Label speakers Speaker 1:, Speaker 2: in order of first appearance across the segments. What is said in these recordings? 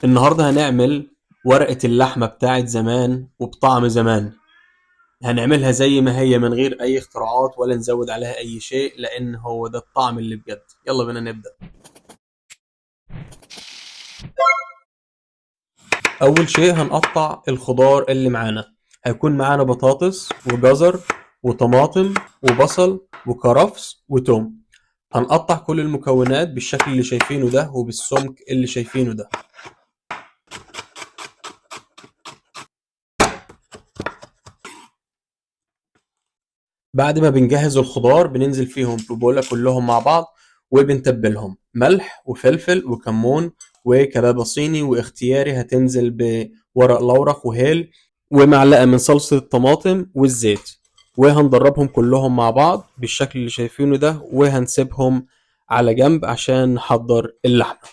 Speaker 1: النهاردة هنعمل ورقة اللحمة بتاعت زمان وبطعم زمان. هنعملها زي ما هي من غير أي اختراعات ولا نزود عليها أي شيء، لأن هو ده الطعم اللي بجد. يلا بينا نبدأ. أول شيء هنقطع الخضار اللي معانا. هيكون معانا بطاطس وجزر وطماطم وبصل وكرفس وتوم. هنقطع كل المكونات بالشكل اللي شايفينه ده وبالسمك اللي شايفينه ده. بعد ما بنجهز الخضار بننزل فيهم في بولة كلهم مع بعض، وبنتبلهم ملح وفلفل وكمون وكبابة صيني، واختياري هتنزل بورق لورق وهيل ومعلقة من صلصة الطماطم والزيت. وهندربهم كلهم مع بعض بالشكل اللي شايفينه ده، وهنسيبهم على جنب عشان نحضر اللحمة.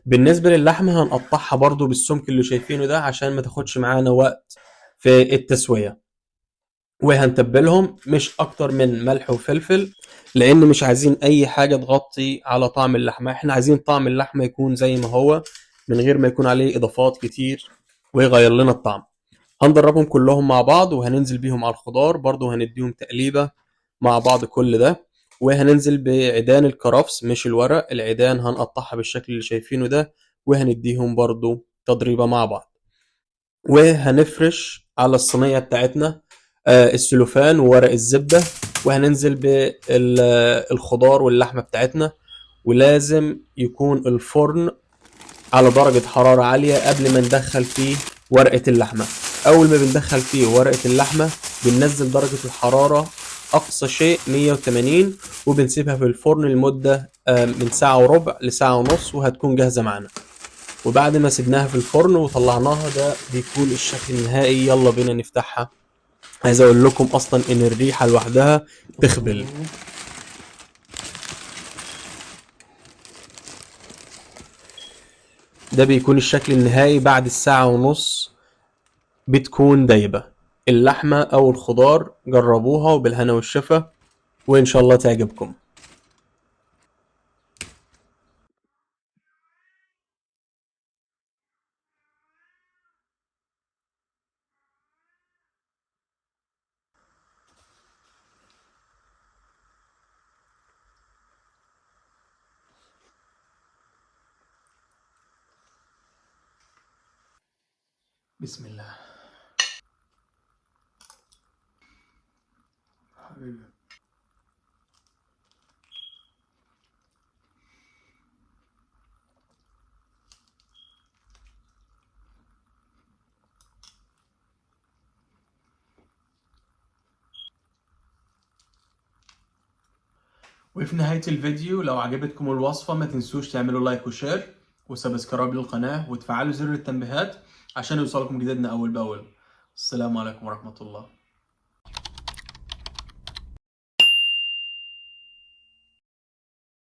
Speaker 1: بالنسبة للحمة هنقطعها برضو بالسمك اللي شايفينه ده عشان ما تاخدش معانا وقت في التسوية. وهنتبلهم مش اكتر من ملح وفلفل، لان مش عايزين اي حاجة تغطي على طعم اللحمة. احنا عايزين طعم اللحمة يكون زي ما هو من غير ما يكون عليه اضافات كتير ويغير لنا الطعم. هندربهم كلهم مع بعض وهننزل بيهم على الخضار برضو، هنديهم تقليبة مع بعض كل ده. وهننزل بعيدان الكرفس مش الورق، العيدان هنقطعها بالشكل اللي شايفينه ده، وهنديهم برضو تضريبة مع بعض. وهنفرش على الصينية بتاعتنا السلوفان وورق الزبدة، وهننزل بالخضار واللحمة بتاعتنا. ولازم يكون الفرن على درجة حرارة عالية قبل ما ندخل فيه ورقة اللحمة. أول ما بندخل فيه ورقة اللحمة بننزل درجة الحرارة أقصى شيء 180، وبنسيبها في الفرن لمدة من ساعة وربع لساعة ونص، وهتكون جاهزة معانا. وبعد ما سيبناها في الفرن وطلعناها ده بيكون الشكل النهائي. يلا بينا نفتحها. عايز اقول لكم اصلا ان الريحة لوحدها تخبل. ده بيكون الشكل النهائي بعد الساعة ونص، بتكون دايبة اللحمة او الخضار. جربوها وبالهنا والشفا، وان شاء الله تعجبكم. بسم الله. حبيبي. وفي نهاية الفيديو لو عجبتكم الوصفة ما تنسوش تعملوا لايك وشير وسبسكرايب للقناة وتفعلوا زر التنبيهات عشان يوصلكم جديدنا أول بأول. السلام عليكم ورحمة الله.